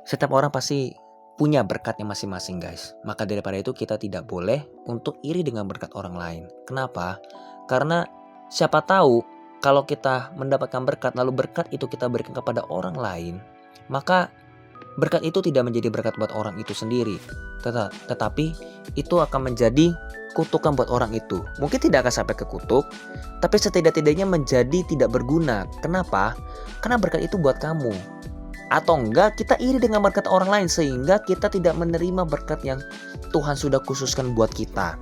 Setiap orang pasti punya berkatnya masing-masing guys. Maka daripada itu kita tidak boleh untuk iri dengan berkat orang lain. Kenapa? Karena siapa tahu kalau kita mendapatkan berkat lalu berkat itu kita berikan kepada orang lain, maka berkat itu tidak menjadi berkat buat orang itu sendiri. Tetapi itu akan menjadi kutukan buat orang itu. Mungkin tidak akan sampai ke kutuk, tapi setidak-tidaknya menjadi tidak berguna. Kenapa? Karena berkat itu buat kamu. Atau enggak kita iri dengan berkat orang lain sehingga kita tidak menerima berkat yang Tuhan sudah khususkan buat kita.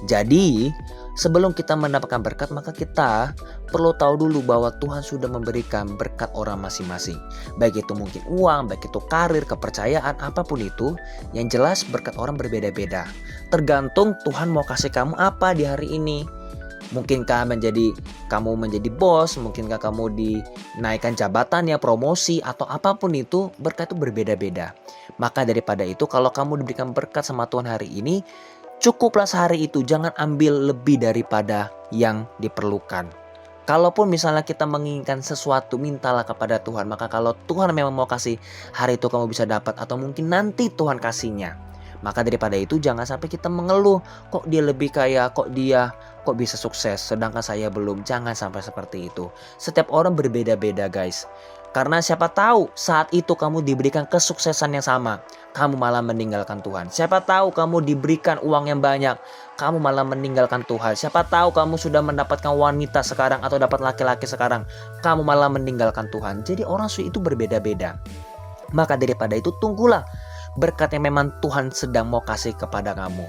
Jadi sebelum kita mendapatkan berkat, maka kita perlu tahu dulu bahwa Tuhan sudah memberikan berkat orang masing-masing. Baik itu mungkin uang, baik itu karir, kepercayaan, apapun itu. Yang jelas berkat orang berbeda-beda. Tergantung Tuhan mau kasih kamu apa di hari ini. Mungkinkah kamu menjadi bos, mungkinkah kamu dinaikkan jabatan ya, promosi atau apapun itu, berkat itu berbeda-beda. Maka daripada itu kalau kamu diberikan berkat sama Tuhan hari ini, cukuplah sehari itu, jangan ambil lebih daripada yang diperlukan. Kalaupun misalnya kita menginginkan sesuatu, mintalah kepada Tuhan. Maka kalau Tuhan memang mau kasih, hari itu kamu bisa dapat atau mungkin nanti Tuhan kasihnya. Maka daripada itu jangan sampai kita mengeluh, kok dia lebih kaya, kok bisa sukses sedangkan saya belum. Jangan sampai seperti itu. Setiap orang berbeda-beda guys. Karena siapa tahu saat itu kamu diberikan kesuksesan yang sama, kamu malah meninggalkan Tuhan. Siapa tahu kamu diberikan uang yang banyak, kamu malah meninggalkan Tuhan. Siapa tahu kamu sudah mendapatkan wanita sekarang atau dapat laki-laki sekarang, kamu malah meninggalkan Tuhan. Jadi orang itu berbeda-beda. Maka daripada itu tunggulah berkat yang memang Tuhan sedang mau kasih kepada kamu.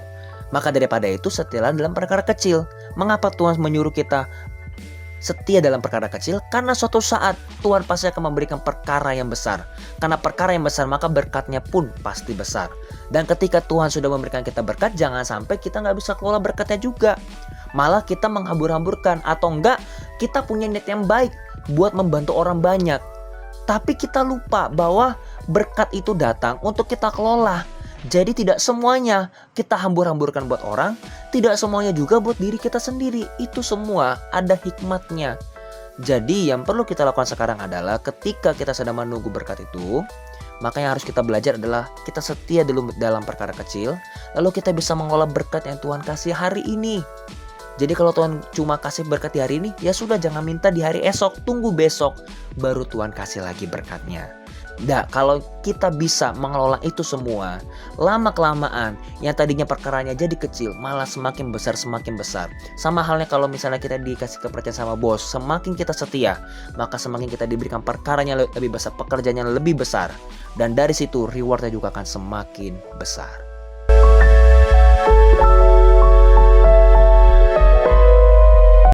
Maka daripada itu setialah dalam perkara kecil. Mengapa Tuhan menyuruh kita setia dalam perkara kecil? Karena suatu saat Tuhan pasti akan memberikan perkara yang besar. Karena perkara yang besar maka berkatnya pun pasti besar. Dan ketika Tuhan sudah memberikan kita berkat, jangan sampai kita gak bisa kelola berkatnya juga. Malah kita menghambur-hamburkan. Atau enggak kita punya niat yang baik buat membantu orang banyak, tapi kita lupa bahwa berkat itu datang untuk kita kelola. Jadi tidak semuanya kita hambur-hamburkan buat orang, tidak semuanya juga buat diri kita sendiri. Itu semua ada hikmatnya. Jadi yang perlu kita lakukan sekarang adalah ketika kita sedang menunggu berkat itu, maka yang harus kita belajar adalah kita setia dulu dalam perkara kecil, lalu kita bisa mengolah berkat yang Tuhan kasih hari ini. Jadi kalau Tuhan cuma kasih berkat di hari ini, ya sudah, jangan minta di hari esok, tunggu besok baru Tuhan kasih lagi berkatnya. Nah, kalau kita bisa mengelola itu semua, lama-kelamaan yang tadinya perkaranya jadi kecil malah semakin besar, semakin besar. Sama halnya kalau misalnya kita dikasih kepercayaan sama bos, semakin kita setia, maka semakin kita diberikan perkaranya lebih besar, pekerjaannya lebih besar. Dan dari situ rewardnya juga akan semakin besar.